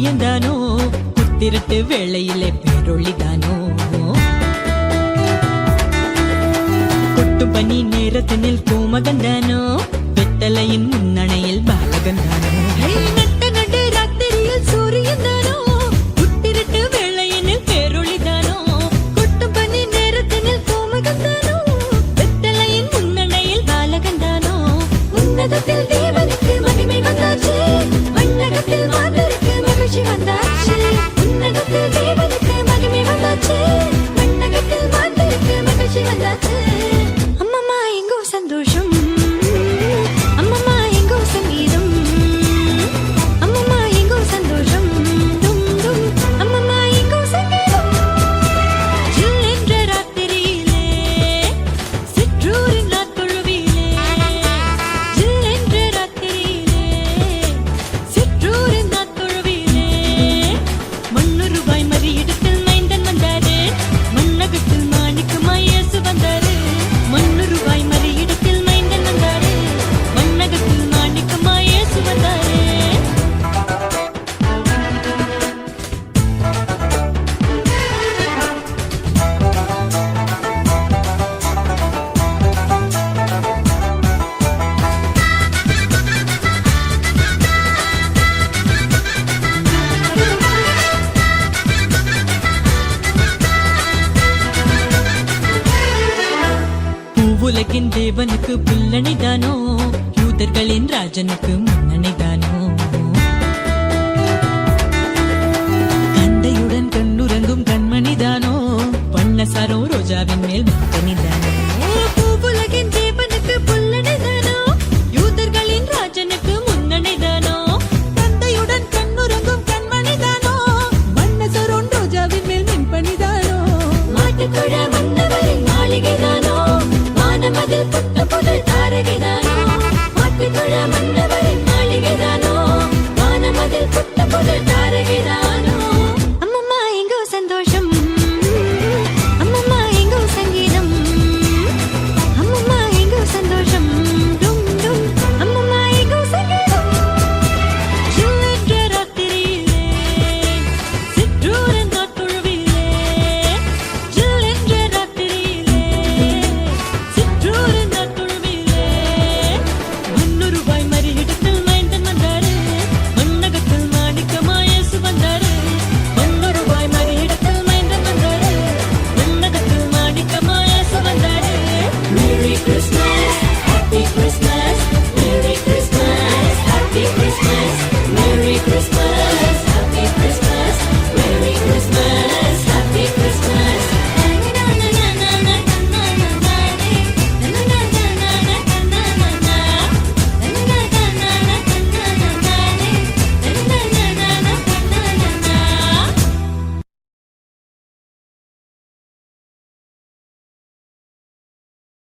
சூரியன்தானோ புத்திரட்டு வேளையிலே பேரொளிதானோ கொட்டும் பனி நேரத்தினில் பூமகந்தானோ வெத்தலையின் முன்னணையில் பாலகந்தானோ உலகின் தேவனுக்கு பிள்ளனைதானோ யூதர்களின் ராஜனுக்கு முன்னணிதானோ கண்டையுடன் கண்ணுறங்கும் கண்மணிதானோ பண்ணசாரோ ரோஜாவின் மேல் முத்தனிதானோ உலகின் தேவனுக்கு பிள்ளனைதானோ யூதர்களின் ராஜனுக்கு முன்னணிதானோ கண்டையுடன் கண்ணுறங்கும் கண்மணிதானோ பண்ணசாரோ ரோஜாவின் மேல் மின்பணிதானோ மாட்டுக்குழ மன்னவரின் மாளிகைதானோ மதில் புத்த புதல் தாரகைதானோ மாட்டுக்குழ மன்னவரின் மாளிகைதானோ வானமதில் புத்த புதல் தாரகைதானோ அம்மம்மா எங்கோ சந்தோஷம் அம்மம்மா எங்கோ சங்கீதம் அம்மம்மா எங்கோ சந்தோஷம் டும் டும் அம்மம்மா எங்கோ சங்கீதம் ஜில்லென்ற ராத்திரியிலே சிற்றூரின் நாட்குழுவிலே ஜில்லென்ற ராத்திரியிலே Christmas.